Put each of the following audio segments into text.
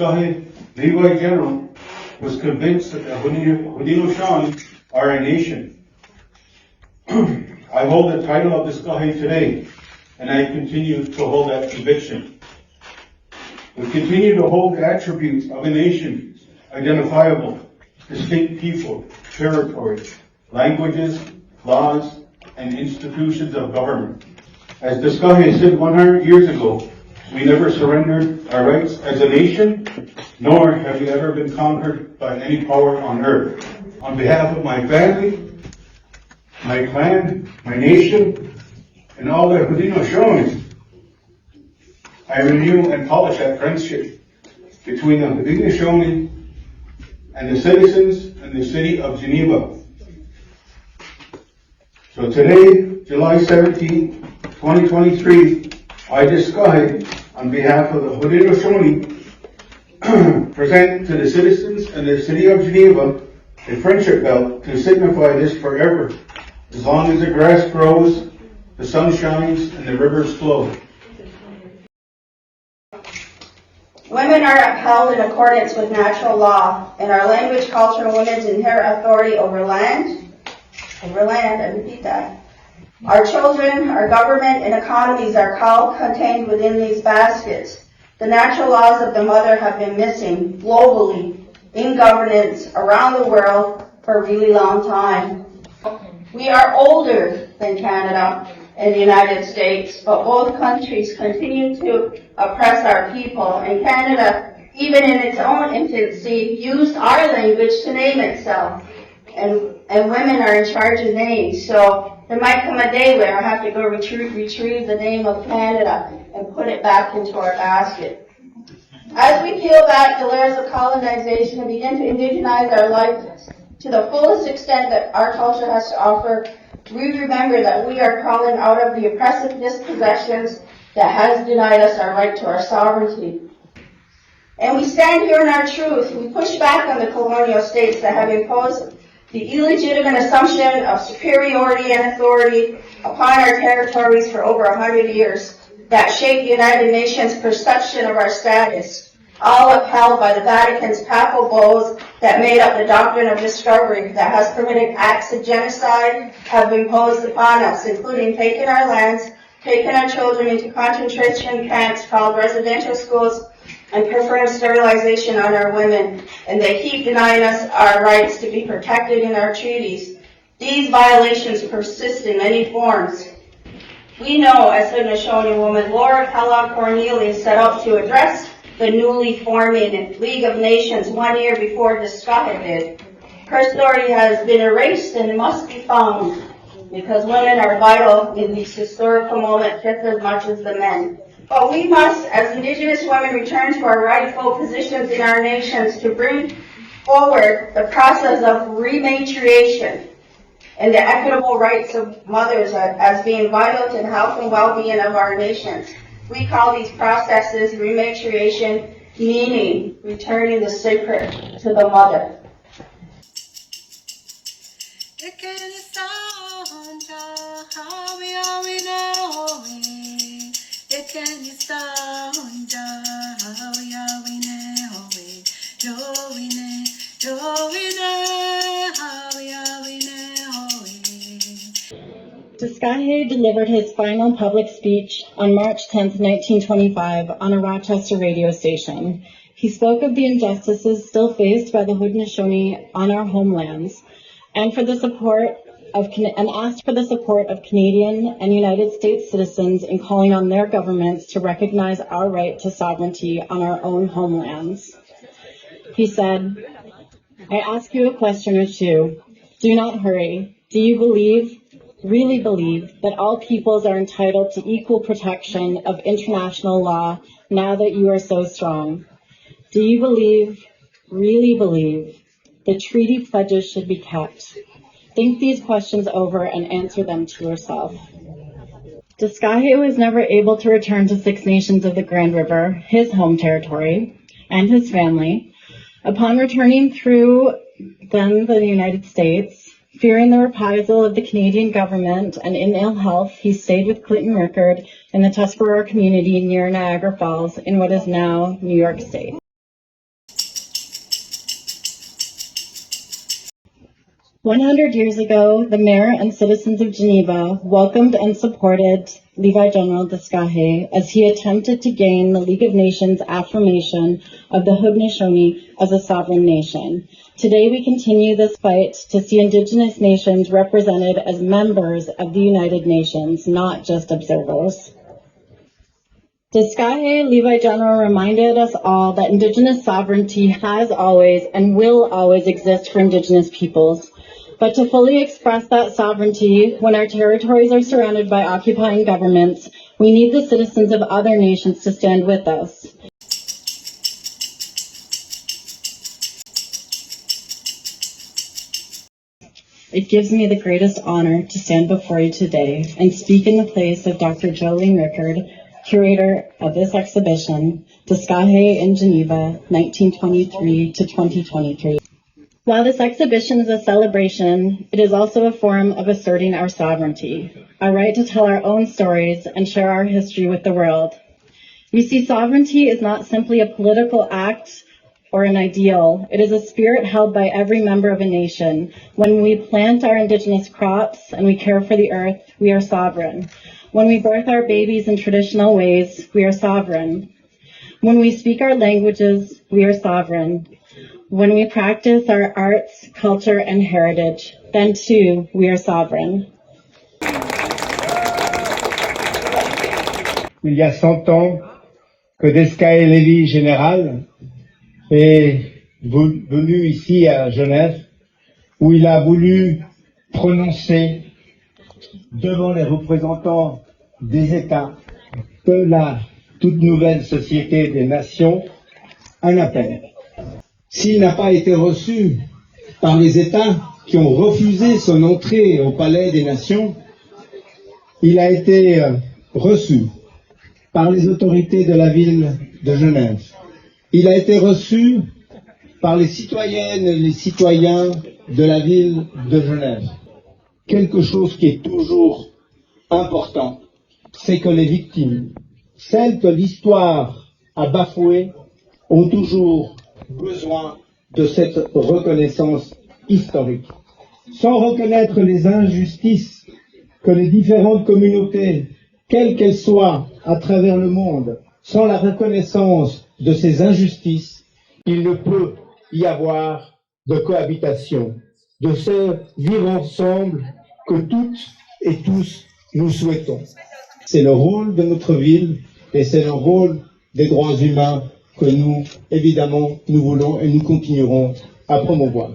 Deskaheh, Levi General, was convinced that the Haudenosaunee are a nation. I hold the title of Deskaheh today, and I continue to hold that conviction. We continue to hold the attributes of a nation, identifiable, distinct people, territories, languages, laws, and institutions of government. As Deskaheh said 100 years ago, we never surrendered our rights as a nation, nor have we ever been conquered by any power on earth. On behalf of my family, my clan, my nation, and all the Haudenosaunee, I renew and polish that friendship between the Haudenosaunee and the citizens in the city of Geneva. So today, July 17, 2023, I Deskaheh, on behalf of the Haudenosaunee, present to the citizens in the city of Geneva a friendship belt to signify this forever. As long as the grass grows, the sun shines, and the rivers flow. Women are upheld in accordance with natural law, and our language, culture, and women's inherent authority over land, I repeat that. Our children, our government, and economies are all contained within these baskets. The natural laws of the mother have been missing globally in governance around the world for a really long time. We are older than Canada and the United States, but both countries continue to oppress our people, and Canada, even in its own infancy, used our language to name itself, and women are in charge of names. So there might come a day where I have to go retrieve the name of Canada and put it back into our basket. As we peel back the layers of colonization and begin to indigenize our life to the fullest extent that our culture has to offer, we remember that we are crawling out of the oppressive dispossessions that has denied us our right to our sovereignty. And we stand here in our truth. We push back on the colonial states that have imposed the illegitimate assumption of superiority and authority upon our territories for over 100 years that shaped the United Nations' perception of our status, all upheld by the Vatican's papal bulls that made up the doctrine of discovery that has permitted acts of genocide have been imposed upon us, including taking our lands, taking our children into concentration camps called residential schools, and performing sterilization on our women. And they keep denying us our rights to be protected in our treaties. These violations persist in many forms. We know, as Haudenosaunee woman Laura Kellogg Cornelius set out to address the newly forming League of Nations 1 year before Deskaheh did. Her story has been erased and must be found, because women are vital in these historical moments just as much as the men. But we must, as Indigenous women, return to our rightful positions in our nations to bring forward the process of rematriation and the equitable rights of mothers as being vital to the health and well-being of our nations. We call these processes rematriation, meaning returning the sacred to the mother. Deskaheh delivered his final public speech on March 10, 1925, on a Rochester radio station. He spoke of the injustices still faced by the Haudenosaunee on our homelands, and asked for the support of Canadian and United States citizens in calling on their governments to recognize our right to sovereignty on our own homelands. He said, "I ask you a question or two. Do not hurry. Do you really believe that all peoples are entitled to equal protection of international law now that you are so strong? Do you really believe, the treaty pledges should be kept? Think these questions over and answer them to yourself." Deskaheh was never able to return to Six Nations of the Grand River, his home territory, and his family. Upon returning through then the United States, fearing the reprisal of the Canadian government and in ill health, he stayed with Clinton Rickard in the Tuscarora community near Niagara Falls in what is now New York State. 100 years ago, the mayor and citizens of Geneva welcomed and supported Levi General Deskaheh as he attempted to gain the League of Nations affirmation of the Haudenosaunee as a sovereign nation. Today, we continue this fight to see Indigenous nations represented as members of the United Nations, not just observers. Deskaheh, Levi General, reminded us all that Indigenous sovereignty has always and will always exist for Indigenous peoples. But to fully express that sovereignty, when our territories are surrounded by occupying governments, we need the citizens of other nations to stand with us. It gives me the greatest honor to stand before you today and speak in the place of Dr. Jolene Rickard, curator of this exhibition, Deskaheh in Geneva, 1923 to 2023. While this exhibition is a celebration, it is also a form of asserting our sovereignty, our right to tell our own stories and share our history with the world. You see, sovereignty is not simply a political act or an ideal. It is a spirit held by every member of a nation. When we plant our indigenous crops and we care for the earth, we are sovereign. When we birth our babies in traditional ways, we are sovereign. When we speak our languages, we are sovereign. When we practice our arts, culture, and heritage, then too, we are sovereign. Il y a 100 ans que Deskaheh Lévi général est venu ici à Genève, où il a voulu prononcer devant les représentants des États de la toute nouvelle société des nations un appel. S'il n'a pas été reçu par les États qui ont refusé son entrée au Palais des Nations, il a été reçu par les autorités de la ville de Genève. Il a été reçu par les citoyennes et les citoyens de la ville de Genève. Quelque chose qui est toujours important, c'est que les victimes, celles que l'histoire a bafouées, ont toujours besoin de cette reconnaissance historique. Sans reconnaître les injustices que les différentes communautés, quelles qu'elles soient à travers le monde, sans la reconnaissance de ces injustices, il ne peut y avoir de cohabitation, de ce vivre ensemble que toutes et tous nous souhaitons. C'est le rôle de notre ville et c'est le rôle des droits humains que nous, évidemment, nous voulons et nous continuerons à promouvoir.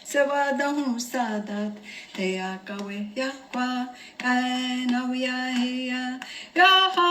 Sawadahu sadat, Tea kawe yakwa, Kaena wia hea, Yaha